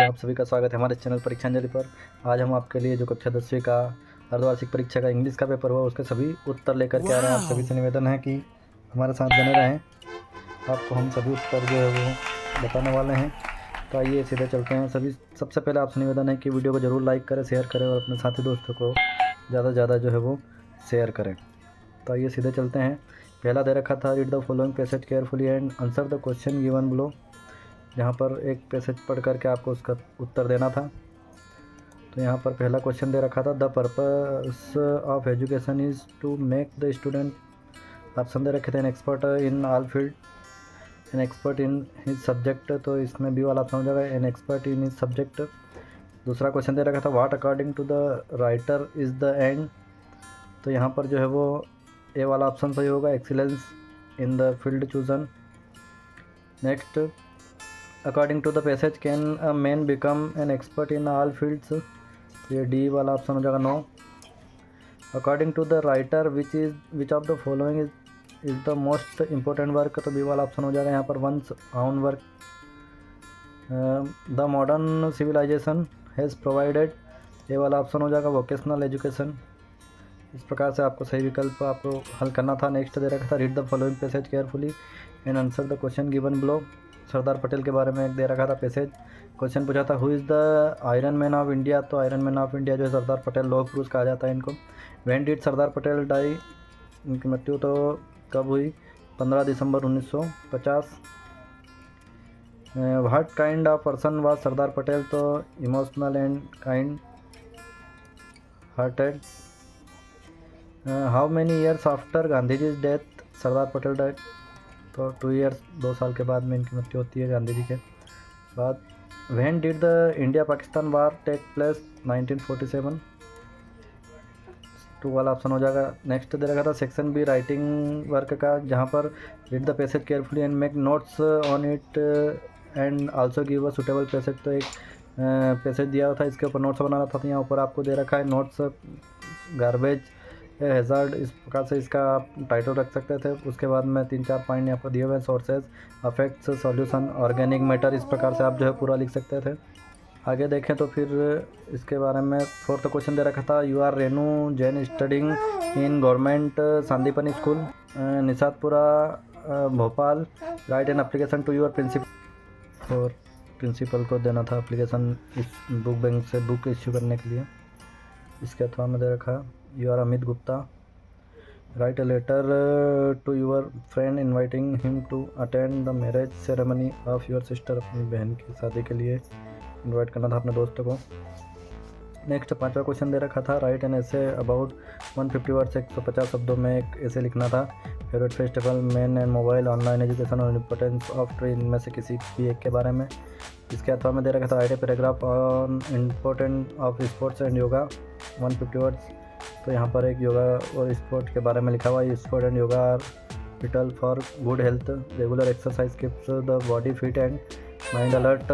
साथियों, आप सभी का स्वागत है हमारे चैनल परीक्षांजलि पर। आज हम आपके लिए जो कक्षा 10वीं का अर्धवार्षिक परीक्षा का इंग्लिश का पेपर हुआ उसके सभी उत्तर लेकर के आ रहे हैं। आप सभी से निवेदन है कि हमारे साथ बने रहें, आपको हम सभी उत्तर जो है वो बताने वाले हैं। तो आइए सीधे चलते हैं। सबसे पहले आपसे निवेदन है कि वीडियो को ज़रूर लाइक करें, शेयर करें और अपने साथी दोस्तों को ज़्यादा से ज़्यादा जो है वो शेयर करें। तो आइए सीधे चलते हैं। पहला दे रखा था, read the following passage carefully and answer the question given below. यहाँ पर एक पैसेज पढ़ करके आपको उसका उत्तर देना था। तो यहाँ पर पहला क्वेश्चन दे रखा था, the purpose of education is to make the student. Option दे रखे थे, an expert in all field, an expert in his subject. तो इसमें बी वाला ऑप्शन हो जाएगा, an expert in his subject. दूसरा क्वेश्चन दे रखा था, what according to the writer is the end. तो यहाँ पर जो है वो ए वाला ऑप्शन सही होगा, excellence in the field chosen. Next, according to the passage can a man become an expert in all fields. ये डी वाला ऑप्शन हो जाएगा, no. According to the writer which of the following is the most important work. तो B वाला option हो जाएगा यहाँ पर, once on work the modern civilisation has provided. ये वाला ऑप्शन हो जाएगा, वोकेशनल एजुकेशन। इस प्रकार से आपको सही विकल्प आपको हल करना था। नेक्स्ट दे रखा था, read the following passage carefully and answer the question given below. Sardar Patel के बारे में एक दे रखा था पैसेज। क्वेश्चन पूछा था, who is the iron man of India. तो आयरन मैन ऑफ इंडिया जो है सरदार पटेल, लौह पुरुष कहा जाता है इनको। When did Sardar Patel die, इनकी मृत्यु तो कब हुई, 15 दिसंबर 1950। What kind of person was Sardar Patel. तो emotional and kind hearted. How many years after Gandhi ji death Sardar Patel died. तो 2 ईयर्स, 2 साल के बाद में इनकी मृत्यु होती है गांधी जी के बाद। When did the India Pakistan war take place, 1947। 2 वाला ऑप्शन हो जाएगा। नेक्स्ट दे रखा था, सेक्शन बी राइटिंग वर्क का, जहाँ पर read the passage carefully and make notes on it and also give a suitable passage. तो एक पैसेज दिया हुआ था, इसके ऊपर नोट्स बनाना था। तो यहाँ ऊपर आपको दे रखा है, नोट्स गार्बेज हैज़ार्ड। इस प्रकार से इसका आप टाइटल रख सकते थे। उसके बाद में 3-4 पॉइंट यहाँ पर दिए हुए हैं, sources, affects, solution, organic matter. इस प्रकार से आप जो है पूरा लिख सकते थे। आगे देखें तो फिर इसके बारे में फोर्थ क्वेश्चन दे रखा था, you are Renu Jain studying in government Sandipani school Nishatpura Bhopal, write an application to your principal. और प्रिंसिपल को देना था एप्लीकेशन इस बुक बैंक से बुक इश्यू करने के लिए। इसके अथवा में दे रखा, you are Amit Gupta, write a letter to your friend inviting him to attend the marriage ceremony of your sister. अपनी बहन की शादी के लिए इन्वाइट करना था अपने दोस्तों को। नेक्स्ट 5वां क्वेश्चन दे रखा था, राइट एन ऐसे अबाउट 150 वर्ड्स, 150 शब्दों में एक ऐसे लिखना था। Favourite festival, man and mobile, online education और इम्पोर्टेंस ऑफ ट्री, इनमें से किसी भी एक के बारे में। इसके अथवा में दे रखा था, right a paragraph on importance of sports and yoga, 150 words. तो यहाँ पर एक योगा और स्पोर्ट के बारे में लिखा हुआ है, sport and yoga are vital for good health, regular exercise keeps the body fit and mind alert,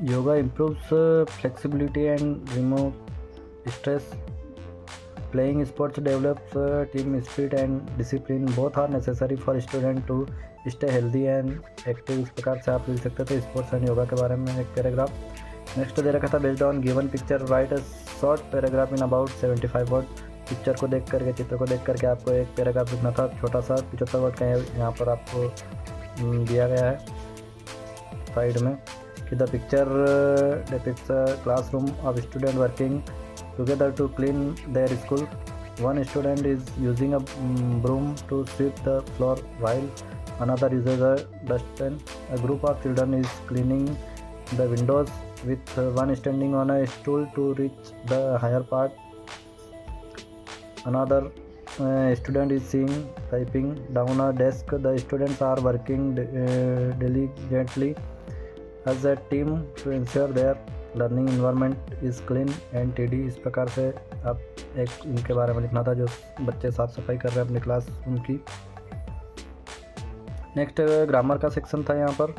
yoga improves flexibility and remove stress, playing sports develops team spirit and discipline, both are necessary for student to stay healthy and active. इस प्रकार से आप लिख सकते थे sports and yoga के बारे में एक पैराग्राफ। नेक्स्ट दे रखा था, based on given picture right a short paragraph in about 75 word. Picture को देख करके, चित्र को देख करके आपको एक पैराग्राफ लिखना था, छोटा सा 75 वर्ड का। यहाँ पर आपको दिया गया है साइड में कि the picture depicts a classroom of student working together to clean their school. One student is using a broom to sweep the floor while another uses a dustpan. A group of children is cleaning the windows with one standing on a stool to reach the higher part. Another student is seen typing down a desk. The students are working diligently as a team to ensure their learning environment is clean and TD. इस प्रकार से आप एक इनके बारे में लिखना था, जो बच्चे साफ़ सफाई कर रहे हैं अपनी क्लासरूम की। नेक्स्ट ग्रामर का सेक्शन था। यहाँ पर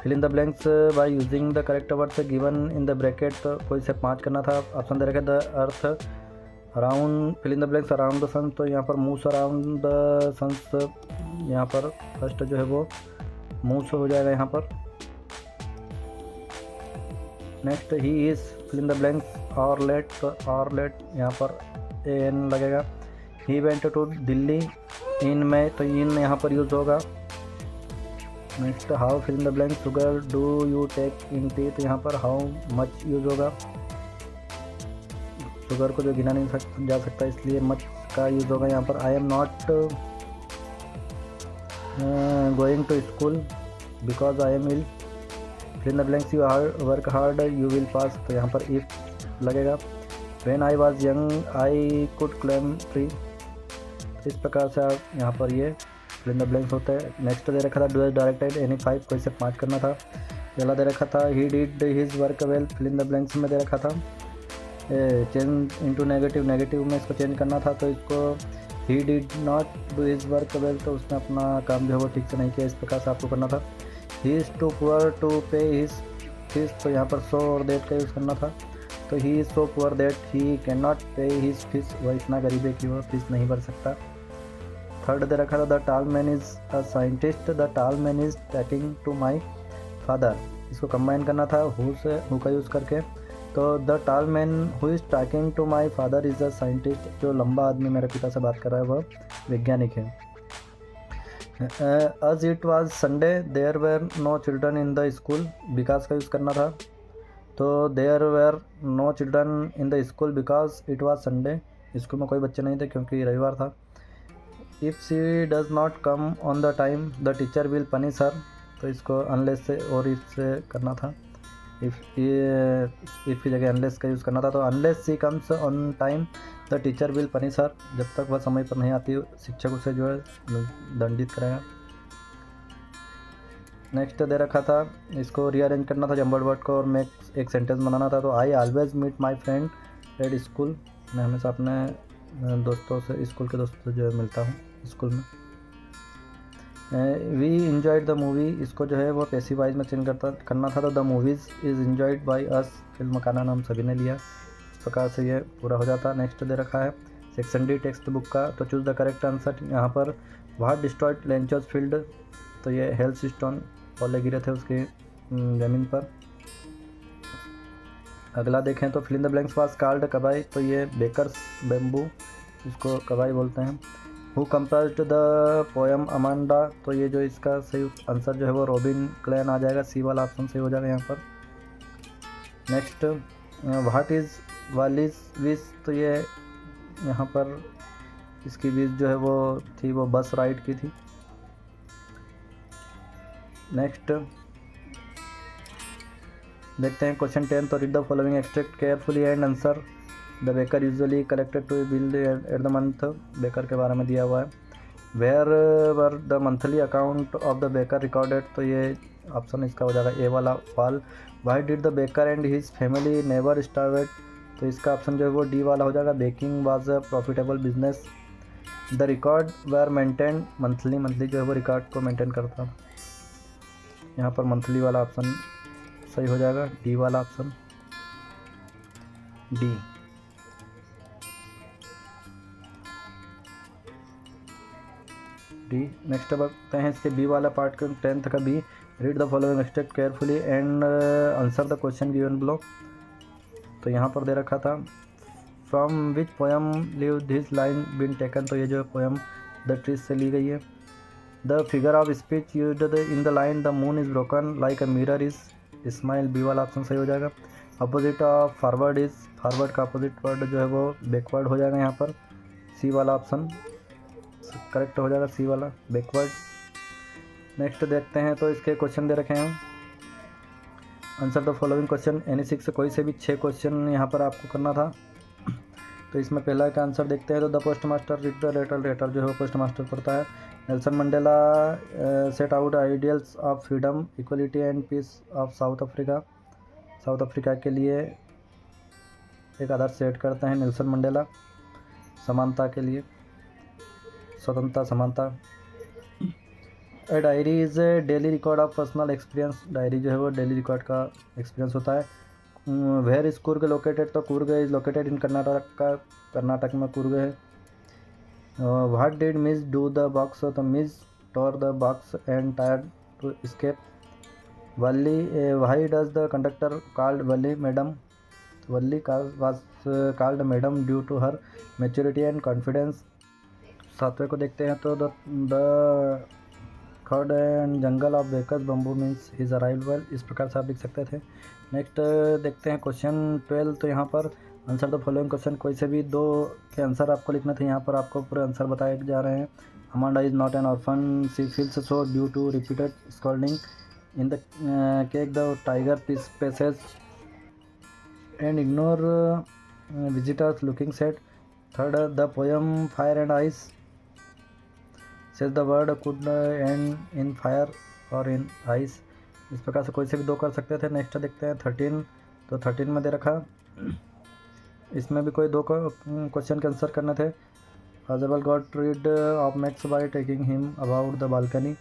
fill in the blanks by using the correct words given in the bracket. तो कोई से 5 करना था। ऑप्शन दे रखे, the earth around, fill in the blanks around the sun. तो यहाँ पर मूव्स अराउंड द सन्स, यहाँ पर फर्स्ट जो है वो मूव्स हो जाएगा यहाँ पर। Next he is fill in the blanks और लेट, तो और लेट यहाँ पर एन लगेगा। He went to Delhi in में, तो इन यहाँ पर यूज़ होगा। Next how fill in the blank sugar do you take in tea, तो यहाँ पर हाउ मच यूज़ होगा। शुगर को जो गिना नहीं जा सकता इसलिए मच का यूज़ होगा यहाँ पर। I am not going to school because I am ill, fill in the blanks you work hard you will pass, तो यहाँ पर इफ लगेगा। When I was young I could climb tree, इस प्रकार से आप यहाँ पर ये फिल इन द ब्लैंक्स होता है। नेक्स्ट दे रखा था डू डायरेक्टेड एनी 5, को इसे 5 करना था। पहला दे रखा था he did his work well, fill in the blanks में दे रखा था चेंज इनटू नेगेटिव, नेगेटिव में इसको चेंज करना था, तो इसको he did not do his work well, तो उसने अपना काम जो है वो ठीक से नहीं किया, इस प्रकार से आपको करना था। He is too poor to pay his fees, तो यहाँ पर सो और देट का यूज़ करना था, तो he is so poor that he can not pay his fees, वह इतना गरीब है कि वह फीस नहीं भर सकता। थर्ड दे रखा था the tall man is a scientist, the tall man is talking to my father, इसको कंबाइन करना था हु से, हु का यूज़ करके, तो the tall man who is talking to my father is a scientist, जो लंबा आदमी मेरे पिता से बात कर रहा है वह वैज्ञानिक है। as it was Sunday there were no children in the school, because का यूज़ करना था, तो there were no children in the school because it was Sunday, school में कोई बच्चे नहीं थे क्योंकि रविवार था। if she does not come on the time the teacher will punish her, तो इसको unless से और if से करना था, if की जगह unless का यूज़ करना था, तो unless she comes on time the teacher will punish her, जब तक वह समय पर नहीं आती शिक्षक उसे जो है दंडित करेगा। नेक्स्ट दे रखा था इसको रीअरेंज करना था जम्बल्ड वर्ड को और मेक एक सेंटेंस बनाना था, तो I always meet my friend at school, मैं हमेशा अपने दोस्तों से, स्कूल के दोस्तों से जो है मिलता हूँ स्कूल में। वी इन्जॉयड द मूवी, इसको जो है वो पैसिव वाइज में चेंज करना था, तो the movies is enjoyed by us, film का नाम हम सभी ने लिया, इस प्रकार से ये पूरा हो जाता। नेक्स्ट दे रखा है सेक्शन डी टेक्स्ट बुक का, तो चूज़ द करेक्ट आंसर, यहाँ पर व्हाट डिस्ट्रॉयड लेंचोज फील्ड, तो ये हेल्थ स्टोन ओले गिरे थे उसके ज़मीन पर। अगला देखें तो fill in the blanks was called कबाई, तो ये बेकर्स बेम्बू, इसको कबाई बोलते हैं। Who composed the poem Amanda, तो ये जो इसका सही आंसर जो है वो रॉबिन क्लैन आ जाएगा, सी वाला ऑप्शन सही हो जाएगा यहाँ पर। Next what is Wallis wish, तो ये यहाँ पर इसकी विश जो है वो थी वो बस राइड की थी। नेक्स्ट देखते हैं क्वेश्चन 10, तो read the following extract carefully and answer. The baker usually collected to bill at the month, baker के बारे में दिया हुआ है। Where were the monthly account of the baker recorded, तो ये ऑप्शन इसका हो जाएगा ए वाला फॉल। Why did the baker and his family never starved, तो इसका ऑप्शन जो है वो डी वाला हो जाएगा, baking was a profitable business. The record were maintain monthly, monthly जो है वो रिकॉर्ड को मेंटेन करता, यहाँ पर मंथली वाला ऑप्शन सही हो जाएगा, डी वाला ऑप्शन, डी। नेक्स्ट बढ़ते हैं इसके बी वाला पार्ट के 10th का B. Read the following extract carefully and answer the question given below, तो यहाँ पर दे रखा था from which poem live this line been taken, तो ये जो पोएम द ट्रीज से ली गई है। The figure of speech used in the line the moon is broken like a mirror is simile, B वाला ऑप्शन सही हो जाएगा। Opposite of forward is, forward का अपोजिट वर्ड जो है वो बैकवर्ड हो जाएगा यहाँ पर, सी वाला ऑप्शन करेक्ट हो जाएगा, सी वाला बैकवर्ड। नेक्स्ट देखते हैं तो इसके क्वेश्चन दे रखे हैं, answer the following question any 6 से कोई से भी 6 क्वेश्चन यहाँ पर आपको करना था। तो इसमें पहला का आंसर देखते हैं, तो the postmaster read the letter, letter जो है वो पोस्ट मास्टर पढ़ता है। Nelson Mandela set out ideals of freedom equality and peace of South Africa, South Africa के लिए एक आदर्श सेट करते हैं नेल्सन मंडेला, समानता के लिए, स्वतंत्रता समानता। A diary is a daily record of personal experience, diary जो है वो डेली रिकॉर्ड का एक्सपीरियंस होता है। वेयर इज़ कुर्ग लोकेटेड, तो Coorg is located in Karnataka में कुर्ग है। What did miss do the box, तो miss tore the box and tried to escape, Valli, why does the conductor called Valli madam? Valli was called madam due to her maturity and confidence. सातवें को देखते हैं तो the थर्ड and jingle of baker's bamboo means his arrival, इस प्रकार से आप लिख सकते थे। नेक्स्ट देखते हैं क्वेश्चन 12। तो यहाँ पर आंसर द फॉलोइंग क्वेश्चन, कोई से भी दो के आंसर आपको लिखने थे। यहाँ पर आपको पूरे आंसर बताए जा रहे हैं। Amanda is not an orphan, she feels so due to repeated scolding in the cake, the tiger paces and ignore visitors looking set. Third the poem fire and ice says the word could end in fire or in ice, इस प्रकार से कोई से भी दो कर सकते थे। नेक्स्ट देखते हैं 13। तो 13 में दे रखा, इसमें भी कोई दो क्वेश्चन के आंसर करने थे। Hazael got rid of Max by taking him about the balcony.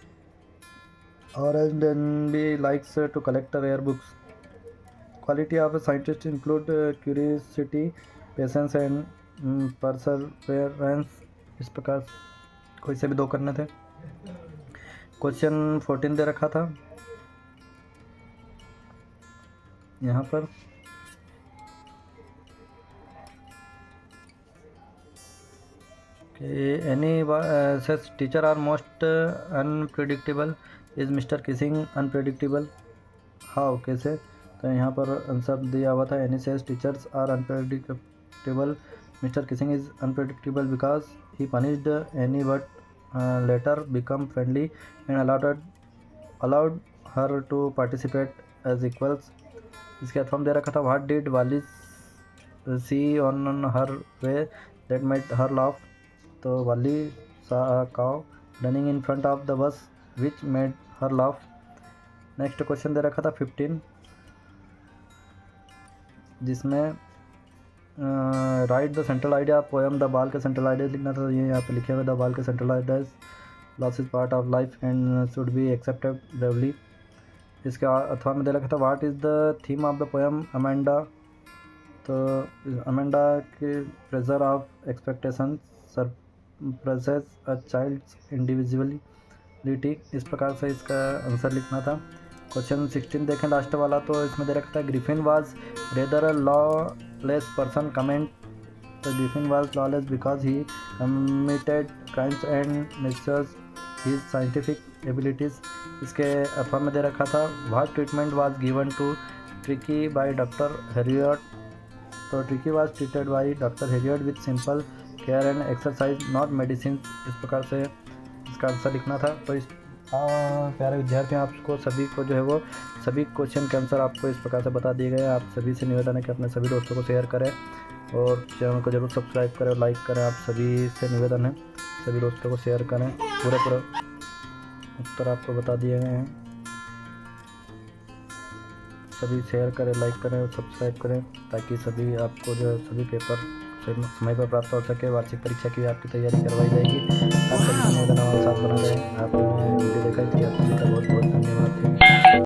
Orange Denby likes to collect rare books. Quality of a scientist include curiosity, patience and perseverance, इस प्रकार कोई से भी दो करने थे। क्वेश्चन 14 दे रखा था यहाँ पर, Annie such teacher are most unpredictable, is mister Keesing unpredictable, how कैसे। तो यहाँ पर आंसर दिया हुआ था Annie such teachers are unpredictable, mister Keesing is unpredictable because he punished Annie but later become friendly and allowed her to participate as equals, इसके अथवा दे रखा था what did Wally see on her way that made her laugh। तो Wally saw a cow running in front of the bus which made her laugh। Next question दे रखा था 15, जिसमें write the central idea poem the ball के central ideas लिखना था। ये यहाँ पे लिखे हुए द बाल के central ideas, loss is part of life and should be accepted bravely, इसके अथवा में दे रखा था what is the theme of the poem Amanda. तो अमेंडा के pressure of expectation suppresses a child's individuality, इस प्रकार से इसका आंसर लिखना था। क्वेश्चन 16 देखें लास्ट वाला, तो इसमें दे रखा था Griffin was rather a lawless person comment. तो Griffin was lawless because he committed crimes and misused his scientific abilities, इसके अथवा में दे रखा था what treatment was given to Tricki by doctor Herriot. तो Tricki was treated by doctor Herriot with simple care and exercise not medicine, इस प्रकार से इसका आंसर लिखना था। तो इस प्यारे विद्यार्थियों, आपको सभी को जो है वो सभी क्वेश्चन के आंसर आपको इस प्रकार से बता दिए गए। आप सभी से निवेदन है कि अपने सभी दोस्तों को शेयर करें और चैनल को जरूर सब्सक्राइब करें और लाइक करें। आप सभी से निवेदन है सभी दोस्तों को शेयर करें। पूरे उत्तर आपको बता दिए गए हैं, सभी शेयर करें, लाइक करें और सब्सक्राइब करें ताकि सभी आपको जो है सभी पेपर समय पर प्राप्त हो सके। वार्षिक परीक्षा की आपकी तैयारी करवाई जाएगी। आप सभी निवेदन हमारे साथ बना रहे। आपने वीडियो देखा इसलिए आप सभी का बहुत बहुत धन्यवाद।